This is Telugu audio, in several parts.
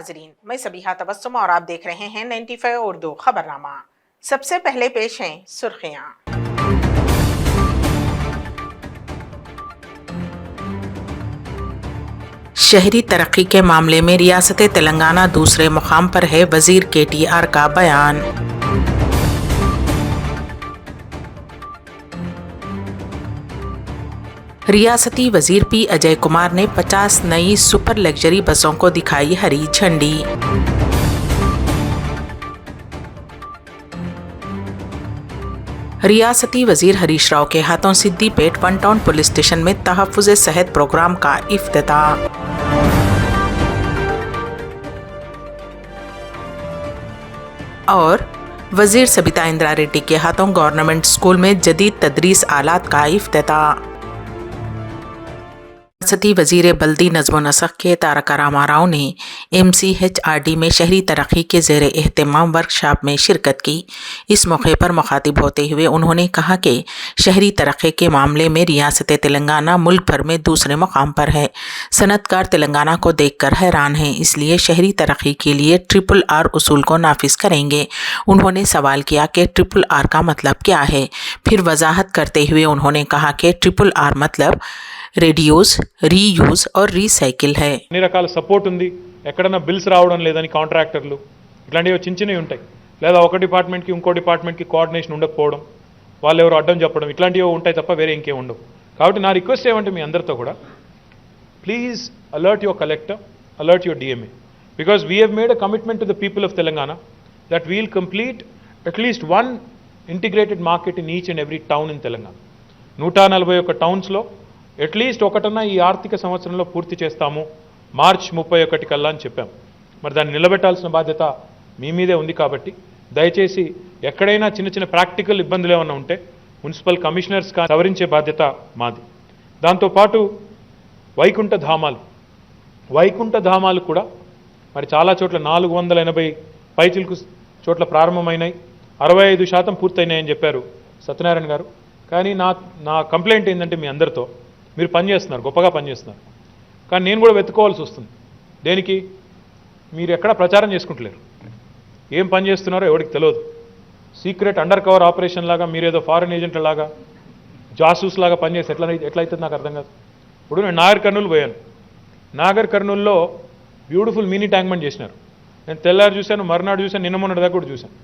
नाजरीन, मैं सबिहा तबस्सुम और आप देख रहे हैं 95 उर्दू खबरनामा। सबसे पहले पेश हैं सुर्खियां। शहरी तरक्की के मामले में रियासत तेलंगाना दूसरे मुकाम पर है, वजीर KTR का बयान। रियासती वजीर P अजय कुमार ने 50 नई सुपर लग्जरी बसों को दिखाई हरी झंडी। रियासती वजीर हरीश राव के हाथों Siddipet one town police station में तहफ़्फ़ुज़ सेहत प्रोग्राम का इफ्तिताह। और वजीर सबिता इंदिरा रेड्डी के हाथों गवर्नमेंट स्कूल में जदीद तदरीस आलात का इफ्तिताह। रियासती वजीर बल्दी नज़्म व नस्ख के तारका रामा राव ने MCHRD में शहरी तरक्की के ज़ेर एहतमाम वर्कशॉप में शिरकत की। इस मौके पर मुखातिब होते हुए उन्होंने कहा कि शहरी तरक्की के मामले में रियासत तेलंगाना मुल्क भर में दूसरे मुकाम पर है। सनतकार तेलंगाना को देखकर हैरान हैं, इसलिए शहरी तरक्की के लिए RRR उसूल को नाफिज करेंगे। उन्होंने सवाल किया कि RRR का मतलब क्या है। फिर वजाहत करते हुए उन्होंने कहा कि RRR मतलब రెడ్యూస్, రీయూజ్ और రీసైకిల్ है। అన్ని రకాల సపోర్ట్ ఉంది, ఎక్కడన్నా బిల్స్ రావడం లేదని కాంట్రాక్టర్లు ఇట్లాంటివి చిన్న చిన్నవి ఉంటాయి, లేదా ఒక డిపార్ట్మెంట్కి ఇంకో డిపార్ట్మెంట్కి కోఆర్డినేషన్ ఉండకపోవడం, వాళ్ళు ఎవరు అడ్డం చెప్పడం, ఇట్లాంటివి ఉంటాయి తప్ప వేరే ఇంకేం ఉండవు. కాబట్టి నా రిక్వెస్ట్ ఏమంటే మీ అందరితో కూడా please alert your collector, alert your DMA, because we have made a commitment to the people of Telangana that we'll complete at least one integrated market in each and every town in Telangana. 141 టౌన్స్లో అట్లీస్ట్ ఒకటన్నా ఈ ఆర్థిక సంవత్సరంలో పూర్తి చేస్తాము మార్చ్ 31 కల్లా అని చెప్పాం. మరి దాన్ని నిలబెట్టాల్సిన బాధ్యత మీ మీదే ఉంది. కాబట్టి దయచేసి ఎక్కడైనా చిన్న చిన్న ప్రాక్టికల్ ఇబ్బందులు ఏమైనా ఉంటే మున్సిపల్ కమిషనర్స్ సవరించే బాధ్యత మాది. దాంతోపాటు వైకుంఠ ధామాలు కూడా మరి చాలా చోట్ల 480 పైచిలకు చోట్ల ప్రారంభమైనాయి, 65% పూర్తయినాయని చెప్పారు సత్యనారాయణ గారు. కానీ నా కంప్లైంట్ ఏంటంటే మీ అందరితో మీరు పనిచేస్తున్నారు, గొప్పగా పనిచేస్తున్నారు, కానీ నేను కూడా వెతుక్కోవాల్సి వస్తుంది. దేనికి? మీరు ఎక్కడ ప్రచారం చేసుకుంటలేరు, ఏం పని చేస్తున్నారో ఎవరికి తెలియదు. సీక్రెట్ అండర్ కవర్ ఆపరేషన్ లాగా మీరేదో ఫారెన్ ఏజెంట్ల లాగా జాసూస్ లాగా పనిచేసి ఎట్లయితుంది నాకు అర్థం కాదు. ఇప్పుడు నేను నాగర్ కర్నూలు పోయాను. నాగర్ కర్నూలులో బ్యూటిఫుల్ మినీ ట్యాంక్మెంట్ చేసినారు. నేను తెల్లారు చూశాను, మర్నాడు చూశాను, నిన్న మొన్నటి దాకా కూడా చూశాను.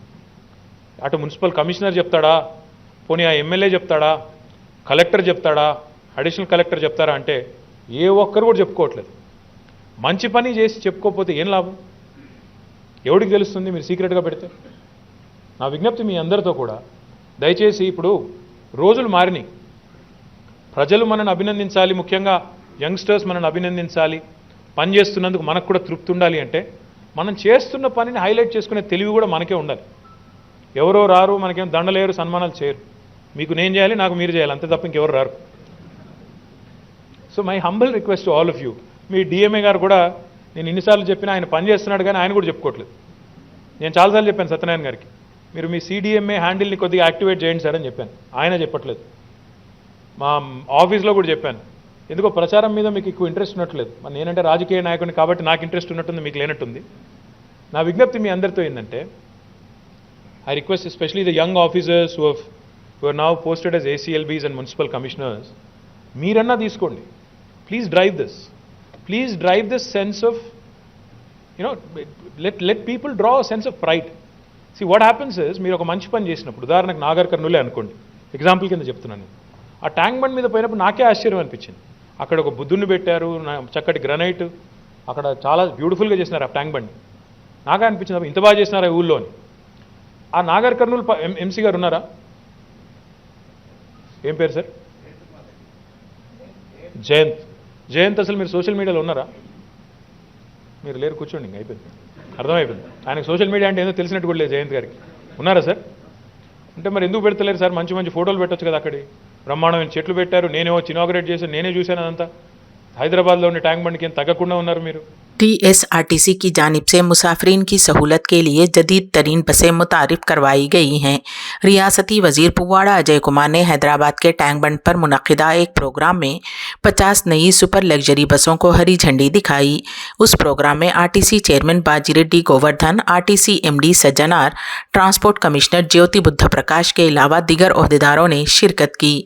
అటు మున్సిపల్ కమిషనర్ చెప్తాడా, పోనీ ఆ ఎమ్మెల్యే చెప్తాడా, కలెక్టర్ చెప్తాడా, అడిషనల్ కలెక్టర్ చెప్తారా అంటే ఏ ఒక్కరు కూడా చెప్పుకోవట్లేదు. మంచి పని చేసి చెప్పుకోకపోతే ఏం లాభం? ఎవరికి తెలుస్తుంది మీరు సీక్రెట్గా పెడితే? నా విజ్ఞప్తి మీ అందరితో కూడా దయచేసి, ఇప్పుడు రోజులు మారినాయి, ప్రజలు మనల్ని అభినందించాలి, ముఖ్యంగా యంగ్స్టర్స్ మనల్ని అభినందించాలి, పని చేస్తున్నందుకు మనకు కూడా తృప్తి ఉండాలి అంటే మనం చేస్తున్న పనిని హైలైట్ చేసుకునే తెలివి కూడా మనకే ఉండాలి. ఎవరో రారు, మనకేం దండలేరు, సన్మానాలు చేయరు. మీకు నేను చేయాలి, నాకు మీరు చేయాలి, అంతే తప్ప ఇంకెవరు రారు. So my humble request to all of you. Me DMA గారు కూడా నేను ఇన్నిసార్లు చెప్పినా ఆయన పని చేస్తున్నాడు, కానీ ఆయన కూడా చెప్పుకోవట్లేదు. నేను చాలాసార్లు చెప్పాను సత్యనారాయణ గారికి, మీరు మీ CDMA హ్యాండిల్ని కొద్దిగా యాక్టివేట్ చేయండి సార్ అని చెప్పాను, ఆయన చెప్పట్లేదు. మా ఆఫీస్లో కూడా చెప్పాను, ఎందుకో ప్రచారం మీద మీకు ఎక్కువ ఇంట్రెస్ట్ ఉన్నట్లేదు. మరి నేనంటే రాజకీయ నాయకుడిని కాబట్టి నాకు ఇంట్రెస్ట్ ఉన్నట్టుంది, మీకు లేనట్టుంది. నా విజ్ఞప్తి మీ అందరితో ఏంటంటే, I request especially the young officers who are now posted as ACLBs and municipal commissioners, మీరన్నా తీసుకోండి. Please drive this sense of, let people draw a sense of pride. See, what happens is, మీరు ఒక మంచి పని చేసినప్పుడు, ఉదాహరణకు నాగర్ కర్నూలే అనుకోండి, ఎగ్జాంపుల్ కింద చెప్తున్నాను. ఆ ట్యాంక్ బండ్ మీద పోయినప్పుడు నాకే ఆశ్చర్యం అనిపించింది. అక్కడ ఒక బుద్ధుని పెట్టారు, చక్కటి గ్రనైట్, అక్కడ చాలా బ్యూటిఫుల్గా చేసినారు ఆ ట్యాంక్ బండ్. నాకే అనిపించింది ఇంత బాగా చేసినారు ఆ ఊళ్ళో అని. ఆ నాగర్ కర్నూలు MC గారు ఉన్నారా? ఏం పేరు సార్? జయంత్ అసలు మీరు సోషల్ మీడియాలో ఉన్నారా? మీరు లేరు, కూర్చోండి, ఇంక అయిపోయింది, అర్థమైపోయింది. ఆయనకు సోషల్ మీడియా అంటే ఏదో తెలిసినట్టు కూడా లేదు జయంత్ గారికి. ఉన్నారా సార్? అంటే మరి ఎందుకు పెడతలేరు సార్? మంచి మంచి ఫోటోలు పెట్టొచ్చు కదా. అక్కడి బ్రహ్మాండమైన చెట్లు పెట్టారు, నేనేమో ఇనాగరేట్ చేశాను, నేనే చూశాను అదంతా. హైదరాబాద్లో ఉన్న ట్యాంక్ బండ్కి ఏం తగ్గకుండా ఉన్నారు మీరు? TSRTC की जानिब से मुसाफिरीन की सहूलत के लिए जदीद तरीन बसें मुतारिफ करवाई गई हैं। रियासती वजीर पुवाड़ा अजय कुमार ने हैदराबाद के टैंक बंड पर मुनक़िदा एक प्रोग्राम में 50 नई सुपर लग्जरी बसों को हरी झंडी दिखाई। उस प्रोग्राम में RTC chairman Bajireddy Govardhan, RTC MD Sajjanar, transport commissioner Jyoti Buddha Prakash के अलावा दीगर ओहदेदारों ने शिरकत की।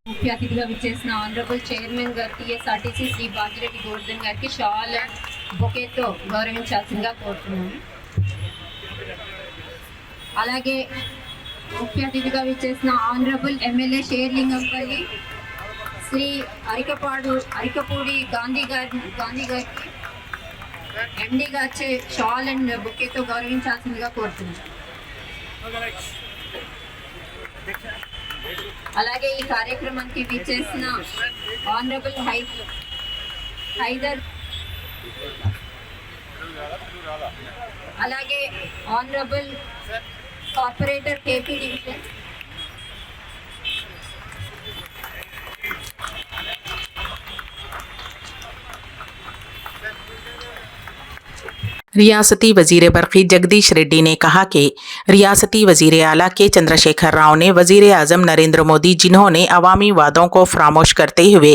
ముఖ్య అతిథిగా విచ్చేసిన ఆనరబుల్ చైర్మన్ గారు TSRTC శ్రీ బాజిరెడ్డి గోవర్ధన్ గారికి షాల్ అండ్ బొకేతో గౌరవించాల్సిందిగా కోరుతున్నాను. అలాగే ముఖ్య అతిథిగా విచ్చేసిన ఆనరబుల్ ఎమ్మెల్యే షేర్లింగంపల్లి శ్రీ అరికపూడి గాంధీ గారికి MD గారి షాల్ అండ్ బొకేతో గౌరవించాల్సిందిగా కోరుతున్నాను. అలాగే ఈ కార్యక్రమానికి విచ్చేసిన ఆనరబుల్ హైదర్, అలాగే ఆనరబుల్ కార్పొరేటర్ KP డివిజన్, रियासती वजीर बरक़ी जगदीश रेड्डी ने कहा कि रियासती वजीर आला के चंद्रशेखर राव ने वजीर आज़म नरेंद्र मोदी, जिन्होंने अवामी वादों को फरामोश करते हुए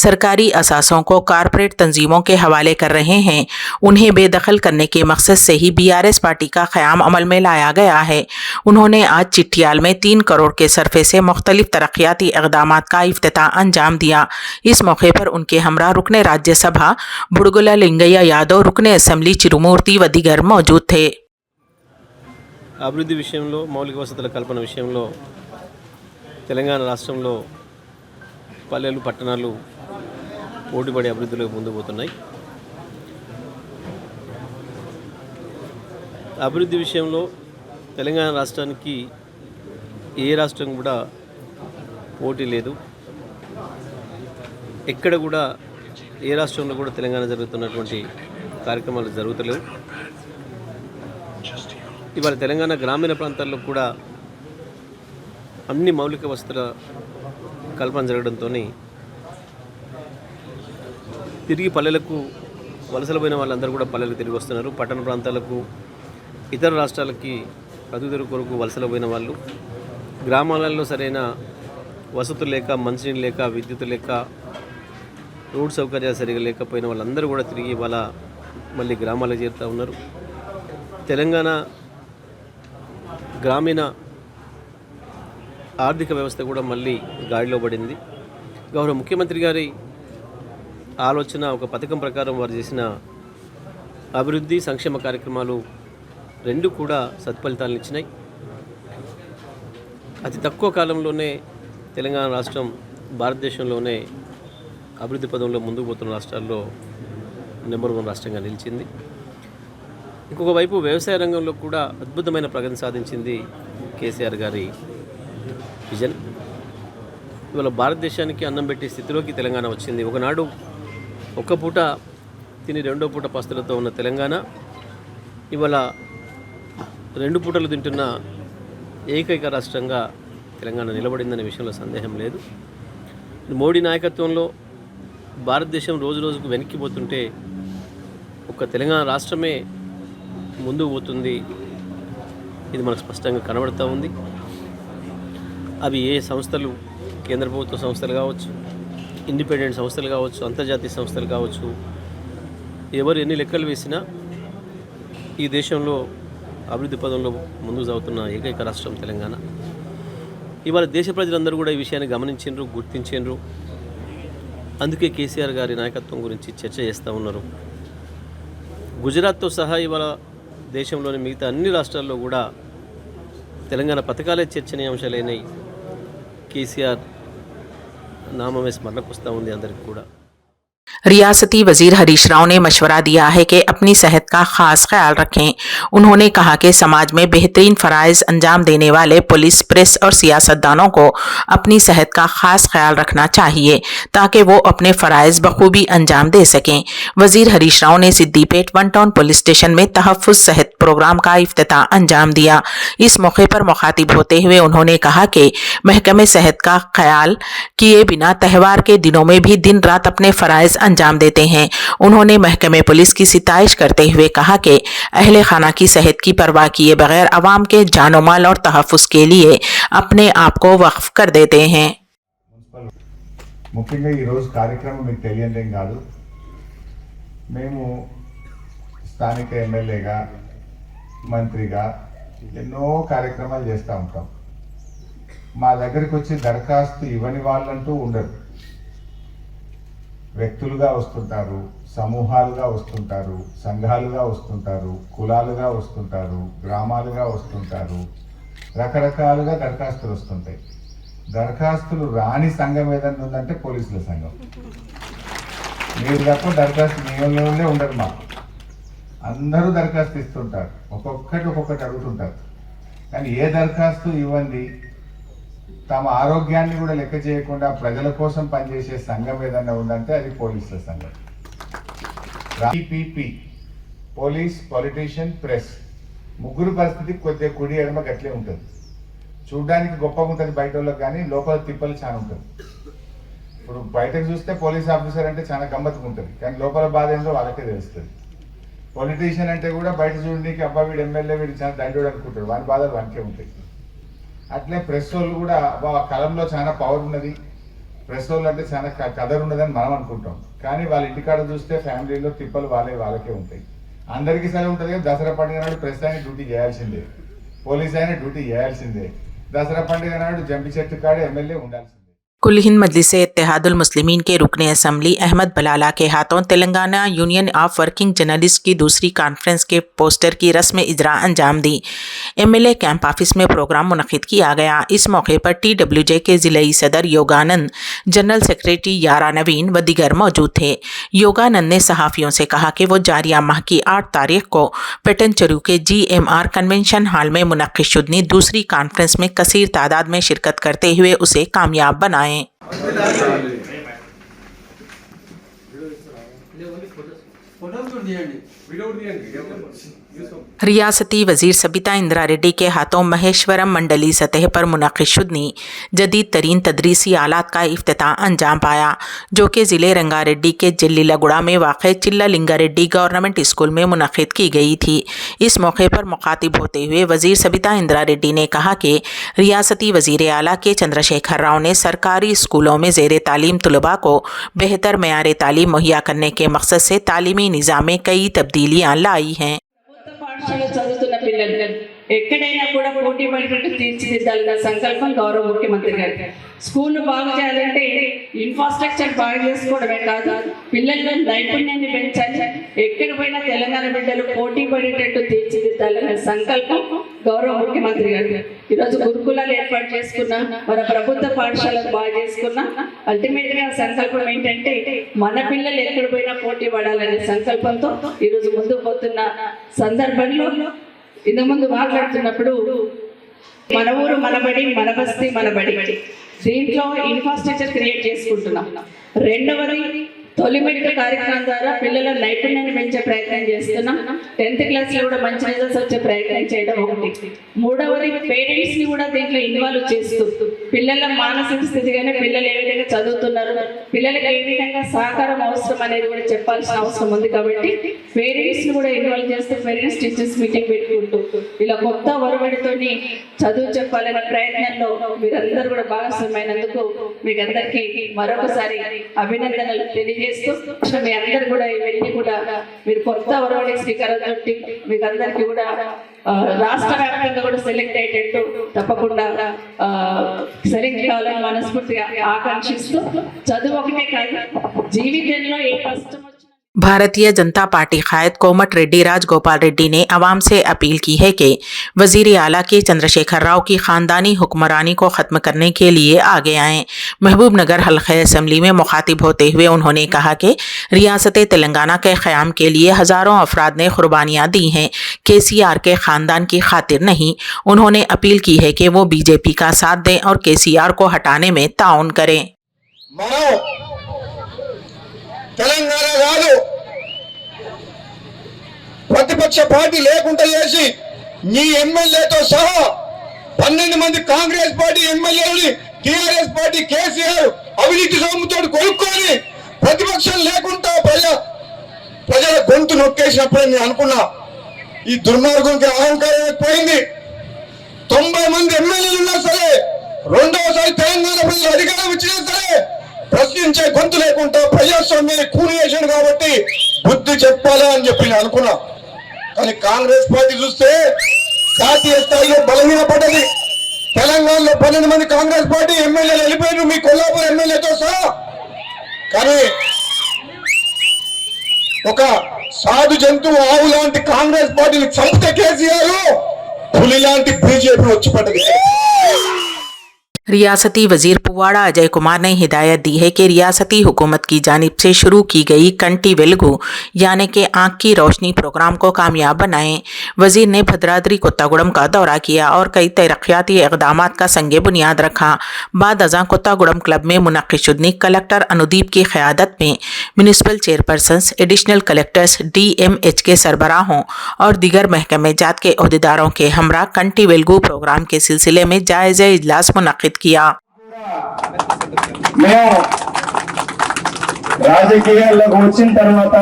सरकारी असासों को कारपोरेट तंजीमों के हवाले कर रहे हैं, उन्हें बेदखल करने के मकसद से ही BRS पार्टी का क़याम अमल में लाया गया है। उन्होंने आज चिट्टियाल में 3 करोड़ के सरफे से मुख्तलिफ तरक्याती इक़दामात का इफ्तिताह अंजाम दिया। इस मौके पर उनके हमरा रुकने राज्यसभा बुड़गुला लिंगయ్య यादव, रुकने असेंबली चिरुमूर्ति व दीगर मौजूद थे। అభివృద్ధి విషయంలో, మౌలిక వసతుల కల్పన విషయంలో తెలంగాణ రాష్ట్రంలో పల్లెలు, పట్టణాలు పోటీపడి అభివృద్ధిలో ముందుకు పోతున్నాయి. అభివృద్ధి విషయంలో తెలంగాణ రాష్ట్రానికి ఏ రాష్ట్రం కూడా పోటీ లేదు. ఎక్కడ కూడా ఏ రాష్ట్రంలో కూడా తెలంగాణ జరుగుతున్నటువంటి కార్యక్రమాలు జరుగుతలేవు. ఇవాళ తెలంగాణ గ్రామీణ ప్రాంతాల్లో కూడా అన్ని మౌలిక వసతుల కల్పన జరగడంతో తిరిగి పల్లెలకు వలసలు పోయిన వాళ్ళందరూ కూడా పల్లెలకు తిరిగి వస్తున్నారు. పట్టణ ప్రాంతాలకు, ఇతర రాష్ట్రాలకి బతుకుదెరువు కొరకు వలసలు పోయిన వాళ్ళు, గ్రామాలలో సరైన వసతులు లేక, మంచినీళ్ళు లేక, విద్యుత్ లేక, రోడ్ సౌకర్యాలు సరిగా లేకపోయిన వాళ్ళందరూ కూడా తిరిగి ఇవాళ మళ్ళీ గ్రామాలకు చేరుతూ ఉన్నారు. తెలంగాణ గ్రామీణ ఆర్థిక వ్యవస్థ కూడా మళ్ళీ గాడిలో పడింది. గౌరవ ముఖ్యమంత్రి గారి ఆలోచన, ఒక పథకం ప్రకారం వారు చేసిన అభివృద్ధి, సంక్షేమ కార్యక్రమాలు రెండు కూడా సత్ఫలితాలను ఇచ్చినాయి. అతి తక్కువ కాలంలోనే తెలంగాణ రాష్ట్రం భారతదేశంలోనే అభివృద్ధి పదంలో ముందుకు పోతున్న రాష్ట్రాల్లో నెంబర్ 1 రాష్ట్రంగా నిలిచింది. ఇంకొక వైపు వ్యవసాయ రంగంలో కూడా అద్భుతమైన ప్రగతి సాధించింది కేసీఆర్ గారి విజన్. ఇవాళ భారతదేశానికి అన్నం పెట్టే స్థితిలోకి తెలంగాణ వచ్చింది. ఒకనాడు ఒక్క పూట తిని రెండో పూట పస్తులతో ఉన్న తెలంగాణ ఇవాళ 2 పూటలు తింటున్న ఏకైక రాష్ట్రంగా తెలంగాణ నిలబడిందనే విషయంలో సందేహం లేదు. మోడీ నాయకత్వంలో భారతదేశం రోజు రోజుకు వెనక్కిపోతుంటే ఒక తెలంగాణ రాష్ట్రమే ముందుకు పోతుంది. ఇది మనకు స్పష్టంగా కనబడుతూ ఉంది. అవి ఏ సంస్థలు, కేంద్ర ప్రభుత్వ సంస్థలు కావచ్చు, ఇండిపెండెంట్ సంస్థలు కావచ్చు, అంతర్జాతీయ సంస్థలు కావచ్చు, ఎవరు ఎన్ని లెక్కలు వేసినా ఈ దేశంలో అభివృద్ధి పదంలో ముందుకు సాగుతున్న ఏకైక రాష్ట్రం తెలంగాణ. ఇవాళ దేశ ప్రజలందరూ కూడా ఈ విషయాన్ని గమనించిండ్రు, గుర్తించిండ్రు. అందుకే కేసీఆర్ గారి నాయకత్వం గురించి చర్చ చేస్తూ ఉన్నారు. గుజరాత్తో సహా ఇవాళ దేశంలోని మిగతా అన్ని రాష్ట్రాల్లో కూడా తెలంగాణ పథకాలే చర్చనీయాంశాలైనవి. కేసీఆర్ నామమే స్మరణకు వస్తూ ఉంది అందరికీ కూడా. रियासती वजीर हरीश राव ने मशवरा दिया है कि अपनी सेहत का खास ख्याल रखें। उन्होंने कहा कि समाज में बेहतरीन फ़राइज़ अंजाम देने वाले पुलिस, प्रेस और सियासतदानों को अपनी सेहत का खास ख्याल रखना चाहिए ताकि वो अपने फ़राइज़ बखूबी अंजाम दे सकें। वजीर हरीश राव ने Siddipet one town police station में तहफ़्फ़ुज़ सेहत प्रोग्राम का इफ्तिताह अंजाम दिया। इस मौके पर मुखातिब होते हुए उन्होंने कहा कि महकमे सेहत का ख्याल किए बिना त्यौहार के दिनों में भी दिन रात अपने फ़राइज़ अंजाम देते हैं। उन्होंने महकमे पुलिस की सिताइश करते हुए कहा कि अहले खाना की सेहत की परवाह किए बगैर अवाम के जानो माल और तहफ़्फ़ुज़ के लिए अपने आप को वक्फ कर देते हैं। ముఖ్యంగా ఈరోజు కార్యక్రమం మీకు తెలియదేం కాదు. మేము స్థానిక ఎమ్మెల్యేగా, మంత్రిగా ఎన్నో కార్యక్రమాలు చేస్తూ ఉంటాం. మా దగ్గరికి వచ్చి దరఖాస్తు ఇవ్వని వాళ్ళంటూ ఉండరు. వ్యక్తులుగా వస్తుంటారు, సమూహాలుగా వస్తుంటారు, సంఘాలుగా వస్తుంటారు, కులాలుగా వస్తుంటారు, గ్రామాలుగా వస్తుంటారు. రకరకాలుగా దరఖాస్తులు వస్తుంటాయి. దరఖాస్తులు రాని సంఘం ఏదన్నా ఉందంటే పోలీసుల సంఘం. మీరు తప్ప దరఖాస్తు నియమంలోనే ఉండరు. మాకు అందరూ దరఖాస్తు ఇస్తుంటారు, ఒక్కొక్కటి అడుగుతుంటారు. కానీ ఏ దరఖాస్తు ఇవ్వండి, తమ ఆరోగ్యాన్ని కూడా లెక్క చేయకుండా ప్రజల కోసం పనిచేసే సంఘం ఏదన్నా ఉందంటే అది పోలీసుల సంఘం. పిపి పోలీస్, పొలిటీషియన్, ప్రెస్ ముగ్గురు పరిస్థితి కొద్దిగా కుడి ఎడమ గట్లే ఉంటుంది. చూడ్డానికి గొప్పగా ఉంటుంది బయట వాళ్ళకి, కానీ లోపల తిప్పలు చాలా ఉంటుంది. ఇప్పుడు బయటకు చూస్తే పోలీస్ ఆఫీసర్ అంటే చాలా గమ్మత్తుగా ఉంటుంది, కానీ లోపల బాధ ఏంటో వాళ్ళకే తెలుస్తుంది. పొలిటీషియన్ అంటే కూడా బయట చూడడానికి అబ్బా వీడు ఎమ్మెల్యే, వీడు చాలా దండోడు అనుకుంటాడు, వాని బాధలు వానికే ఉంటాయి. అట్లే ప్రెస్ వాళ్ళు కూడా అబ్బా కలంలో చాలా పవర్ ఉన్నది, ప్రెస్ వాళ్ళు అంటే చాలా కదర్ ఉన్నదని మనం అనుకుంటాం. కానీ వాళ్ళ ఇంటికాడ చూస్తే ఫ్యామిలీలో తిప్పలు వాళ్ళకే ఉంటాయి. అందరికీ సెలవు ఉంటుంది, కానీ దసరా పండుగ నాడు ప్రెస్ అయిన డ్యూటీ చేయాల్సిందే, పోలీస్ అయిన డ్యూటీ చేయాల్సిందే. దసరా పండుగ నాడు జంపి చెట్టు కాడ ఎమ్మెల్యే ఉండాల్సిందే. कुल हिंद मजलिस इत्तेहादुल मुस्लिमीन के रुकने असम्बली अहमद बलाला के हाथों Telangana union of working journalist की दूसरी कॉन्फ्रेंस के पोस्टर की रस्म इजरा अंजाम दी। एमएलए कैंप ऑफिस में प्रोग्राम मुनक़िद किया गया। इस मौके पर TWJ के ज़िलई सदर योगानंद, जनरल सेक्रेटरी यारा नवीन व दीगर मौजूद थे। योगानंद ने सहाफ़ियों से कहा कि वो जारिया माह की 8 तारीख को पेटनचरू के GMR कन्वेंशन हॉल में मुनक़्क़िद शुदनी दूसरी कॉन्फ्रेंस में कसीर तादाद में शिरकत करते हुए उसे कामयाब बनाएं। रियासती वजीर सबिता इंदिरा रेड्डी के हाथों महेश्वरम मंडली सतह पर मुनक़्क़िद शुदनी जदीद तरीन तदरीसी आलात का इफ्तिताह अंजाम पाया, जो कि ज़िले रंगारेड्डी के जिल्लीलगुड़ा में वाक़ चिल्लालिंगारेड्डी गवर्नमेंट स्कूल में मुनक़्क़िद की गई थी। इस मौके पर मुखातिब होते हुए वजीर सबिता इंदिरा रेड्डी ने कहा कि रियासती वजीर आला के चंद्रशेखर राव ने सरकारी स्कूलों में ज़ेर तालीम तलबा को बेहतर मेयार तालीम मुहैया करने के मकसद से तालीमी निज़ाम में कई तब्दीलियाँ लाई हैं। పాఠశాల చదువుతున్న పిల్లలు ఎక్కడైనా కూడా పోటీ పడేటట్టు తీర్చిదిద్దాలన్న సంకల్పం గౌరవ ముఖ్యమంత్రి గారు. స్కూల్ బాగు చేయాలంటే ఇన్ఫ్రాస్ట్రక్చర్ బాగు చేసుకోవడమే కాదు, పిల్లల్లో నైపుణ్యాన్ని పెంచాలి. ఎక్కడ పోయినా తెలంగాణ బిడ్డలు పోటీ పడేటట్టు తీర్చిదిద్దాలన్న సంకల్పం గౌరవ ముఖ్యమంత్రి గారు. ఈరోజు గురుకులాలు ఏర్పాటు చేసుకున్నా, మన ప్రభుత్వ పాఠశాలను బాగు చేసుకున్నా, అల్టిమేట్గా సంకల్పం ఏంటంటే మన పిల్లలు ఎక్కడ పోయినా పోటీ పడాలనే సంకల్పంతో ఈరోజు ముందుకు పోతున్న సందర్భంలో ఇంతకుముందు మాట్లాడుతున్నప్పుడు మన ఊరు మన బడి, మన బస్తీ మన బడి, దీంట్లో ఇన్ఫ్రాస్ట్రక్చర్ క్రియేట్ చేసుకుంటున్నాం. రెండవది తొలి మెట్టు కార్యక్రమం ద్వారా పిల్లల నైపుణ్యాన్ని పెంచే ప్రయత్నం చేస్తున్నాం. 10th క్లాస్లో కూడా మంచి రిజల్ట్స్ వచ్చే ప్రయత్నం చేయడం ఒకటి. మూడవది పేరెంట్స్ని కూడా దీంట్లో ఇన్వాల్వ్ చేస్తూ పిల్లల మానసిక స్థితి కానీ పిల్లలు ఏ విధంగా చదువుతున్నారు, పిల్లలకి ఏ విధంగా సహకారం అవసరం అనేది కూడా చెప్పాల్సిన అవసరం ఉంది. కాబట్టి పేరెంట్స్ని కూడా ఇన్వాల్వ్ చేస్తూ పేరెంట్స్ టీచర్స్ మీటింగ్ పెట్టుకుంటూ ఇలా కొత్త ఒరవడితోని చదువు చెప్పాలనే ప్రయత్నంలో మీరందరూ కూడా భాగస్వామైనందుకు మీకు అందరికీ మరొకసారి అభినందనలు తెలియజేస్తూ మీ అందరు కూడా ఇవన్నీ కూడా మీరు కొత్త ఒరవడి శ్రీకారం చుట్టి మీకు అందరికీ కూడా రాష్ట్ర వ్యాప్తంగా కూడా సెలెక్ట్ అయ్యేటట్టు తప్పకుండా సెలెక్ట్ కావాలని మనస్ఫూర్తిగా ఆకాంక్షిస్తూ చదువు ఒకటే కాదు, జీవితంలో ఏ కష్టం भारतीय जनता पार्टी कायद कोमट रेड्डी राजगोपाल रेड्डी ने अवाम से अपील की है कि वजीर आला के चंद्रशेखर राव की खानदानी हुक्मरानी को ख़त्म करने के लिए आगे आएं। महबूबनगर हल्क़े असम्बली में मुखातिब होते हुए उन्होंने कहा कि रियासत तेलंगाना के क़याम के लिए हज़ारों अफराद ने कुर्बानियाँ दी हैं, KCR के ख़ानदान की खातिर नहीं। उन्होंने अपील की है कि वो BJP का साथ दें और KCR को हटाने में ताउन करें। తెలంగాణ కాదు ప్రతిపక్ష పార్టీ లేకుండా చేసి నీ ఎమ్మెల్యేతో సహా 12 మంది కాంగ్రెస్ పార్టీ ఎమ్మెల్యేలని టిఆర్ఎస్ పార్టీ కేసీఆర్ అవినీతి సొమ్ముతో కొనుక్కొని ప్రతిపక్షం లేకుండా ప్రజల గొంతు నొక్కేసినప్పుడు నేను అనుకున్నా ఈ దుర్మార్గంకి అహంకారం ఎక్కువైంది. 90 మంది ఎమ్మెల్యేలు ఉన్నా సరే రెండోసారి తెలంగాణ ప్రజలు అధికారం ఇచ్చినా సరే ప్రశ్నించే గొంతు లేకుండా ప్రజాస్వామ్యాన్ని కూని చేశాడు కాబట్టి బుద్ధి చెప్పాలా అని చెప్పి నేను అనుకున్నా. కానీ కాంగ్రెస్ పార్టీ చూస్తే జాతీయ స్థాయిలో బలహీనపడ్డది. తెలంగాణలో 12 మంది కాంగ్రెస్ పార్టీ ఎమ్మెల్యేలు వెళ్ళిపోయారు, మీ కొల్లాపూర్ ఎమ్మెల్యేతో సహా. కానీ ఒక సాధు జంతువు ఆవు లాంటి కాంగ్రెస్ పార్టీని చంపితే కేసీఆర్, పులి లాంటి BJP వచ్చి పడ్డది. रियासती वजीर पुवाड़ा अजय कुमार ने हिदायत दी है कि रियासती हुकूमत की जानिब से शुरू की गई कंटी वेलगू यानी कि आँख की रोशनी प्रोग्राम को कामयाब बनाएं। वजीर ने भद्राद्री कोत्तागुड़म का दौरा किया और कई तरक्याती इक़दाम का संगे बुनियाद रखा। बाद अज़ां कोत्तागुड़म क्लब में मुनक़्क़िद कलेक्टर अनुदीप की क़यादत में municipal chairpersons, additional collectors, DMH के सरबराहों और दीगर महकमे जात के अहदेदारों के हमरा कंटी वेलगू प्रोग्राम के सिलसिले में जायज़ा इजलास मुनक़्क़िद किया। మేము రాజకీయాల్లోకి వచ్చిన తర్వాత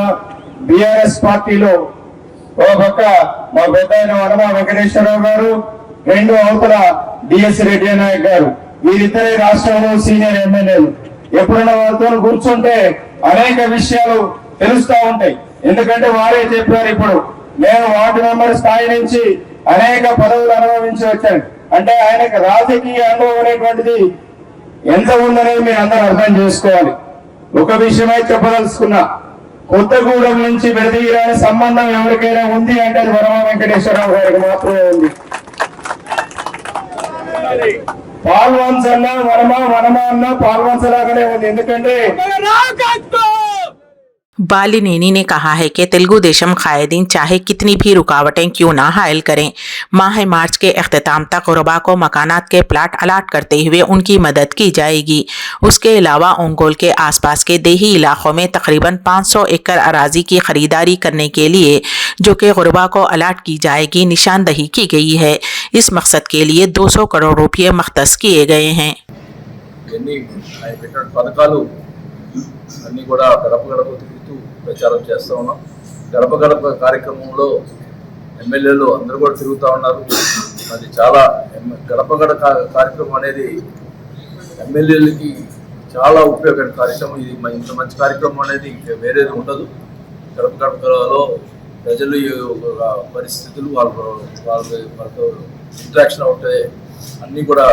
బీఆర్ఎస్ పార్టీలో ఓ పక్క మా పెద్ద వనమ వెంకటేశ్వరరావు గారు, రెండు అవతల డిఎస్ రెడ్డి నాయక్ గారు, వీరిద్దరే రాష్ట్రంలో సీనియర్ ఎమ్మెల్యేలు. ఎప్పుడైనా వారితో కూర్చుంటే అనేక విషయాలు తెలుస్తా ఉంటాయి. ఎందుకంటే వారే చెప్పారు, ఇప్పుడు నేను వార్డు మెంబర్ స్థాయి నుంచి అనేక పదవులు అనుభవించి వచ్చాను. అంటే ఆయనకు రాజకీయ అనుభవం అనేటువంటిది ఎంత ఉందనేది మీరు అందరూ అర్థం చేసుకోవాలి. ఒక విషయమై చెప్పదలుచుకున్నా, కొత్తగూడెం నుంచి విడదీయరాని సంబంధం ఎవరికైనా ఉంది అంటే అది వనమ వెంకటేశ్వరరావు గారికి మాత్రమే ఉంది. పాల్వంచ అన్నా వనమ అన్నా పాల్వంచలాగానే ఉంది. ఎందుకంటే बाली नेनी ने कहा है कि तेलुगु देशम कायदीन चाहे कितनी भी रुकावटें क्यों ना हायल करें, माह मार्च के अख्ताम तक गुरबा को मकानात के प्लाट अलाट करते हुए उनकी मदद की जाएगी। उसके अलावा ओंगोल के आसपास के देही इलाकों में तकरीबन 500 एकड़ अराजी की खरीदारी करने के लिए जो कि गुरबा को अलाट की जाएगी निशानदही की गई है। इस मकसद के लिए 200 करोड़ रुपये मख्तस किए गए हैं। అన్నీ కూడా గడప గడప తిరుగుతూ ప్రచారం చేస్తూ ఉన్నాం. గడప గడప కార్యక్రమంలో ఎమ్మెల్యేలు అందరూ కూడా తిరుగుతూ ఉన్నారు. అది చాలా గడప గడప కార్యక్రమం అనేది ఎమ్మెల్యేలకి చాలా ఉపయోగకర కార్యక్రమం. ఇది ఇంత మంచి కార్యక్రమం అనేది వేరేది ఉండదు. గడప గడపలో ప్రజలు పరిస్థితులు వాళ్ళతో ఇంట్రాక్షన్ అవుతాయి, అన్నీ కూడా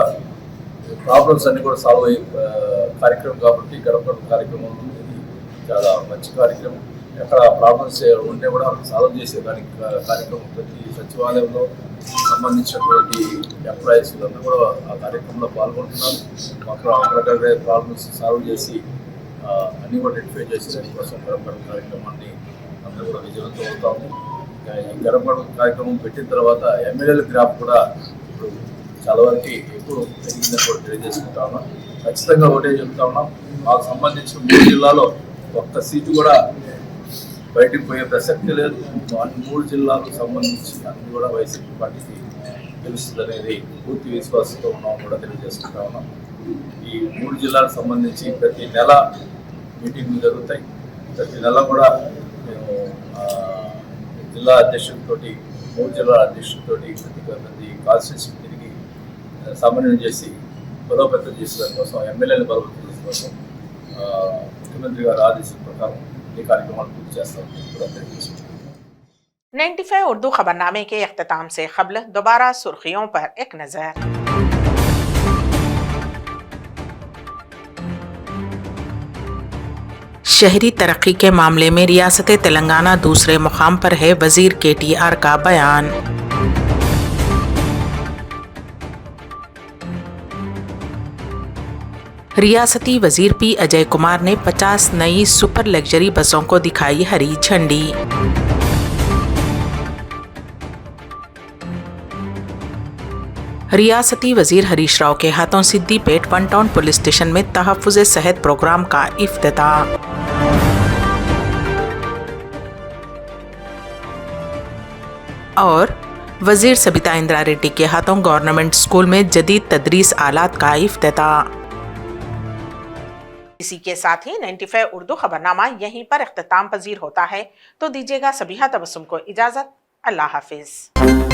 ప్రాబ్లమ్స్ అన్నీ కూడా సాల్వ్ అయ్యే కార్యక్రమం కాబట్టి గడప కార్యక్రమం ఇది చాలా మంచి కార్యక్రమం. ఎక్కడ ప్రాబ్లమ్స్ ఉంటే కూడా సాల్వ్ చేసే కార్యక్రమం ప్రతి సచివాలయంలో సంబంధించినటువంటి ఎంప్లాయీస్ అందరూ కూడా ఆ కార్యక్రమంలో పాల్గొంటున్నారు. అక్కడక్కడ ప్రాబ్లమ్స్ సాల్వ్ చేసి అన్నీ కూడా రెక్టిఫై చేసే దానికోసం గడప కార్యక్రమాన్ని అందరూ కూడా విజయవంతం అవుతాము. ఈ గడప కార్యక్రమం పెట్టిన తర్వాత ఎమ్మెల్యేల గ్రాఫ్ కూడా ఇప్పుడు చాలా వరకు ఎక్కువ పెరిగిందని కూడా తెలియజేసుకుంటా ఉన్నాం. ఖచ్చితంగా ఒకటే చెప్తా ఉన్నాం, మాకు సంబంధించిన 3 జిల్లాలో ఒక్క సీటు కూడా బయటికి పోయే ప్రసక్తి లేదు. 3 జిల్లాలకు సంబంధించి అన్ని కూడా వైసీపీ పార్టీకి తెలుస్తుంది అనేది పూర్తి విశ్వాసంతో ఉన్నాం కూడా తెలియజేసుకుంటా ఉన్నాం. ఈ 3 జిల్లాలకు సంబంధించి ప్రతి నెల మీటింగ్లు జరుగుతాయి. ప్రతి నెల కూడా మేము జిల్లా అధ్యక్షులతో 3 జిల్లాల అధ్యక్షులతో ప్రతి కాన్స్టిట్యూన్సీ తిరిగి సమన్వయం చేసి బలోపేతం చేసే దానికోసం ఎమ్మెల్యేలు బలోపేతం చేసే కోసం ముఖ్యమంత్రి గారి ఆదేశం ప్రకారం ఈ కార్యక్రమాలు పూర్తి చేస్తాం. 95 उर्दू खबरनामे के अख्ताम से क़ब्ल दोबारा सुर्खियों पर एक नज़र। शहरी तरक्की के मामले में रियासत तेलंगाना दूसरे मुकाम पर है, वजीर KTR का बयान। रियासती वजीर P अजय कुमार ने 50 नई सुपर लग्जरी बसों को दिखाई हरी झंडी। रियासती वजीर हरीश राव के हाथों Siddipet one town police station में तहफ़्फ़ुज़ सेहत प्रोग्राम का इफ्तिताह। और वजीर सबिता इंद्रा रेड्डी के हाथों गवर्नमेंट स्कूल में जदीद तदरीस आलात का इफ्तिताह। इसी के साथ ही 95 उर्दू खबरनामा यहीं पर इख्तिताम पजीर होता है, तो दीजिएगा सबीहा तबस्सुम को इजाज़त। अल्लाह हाफिज़।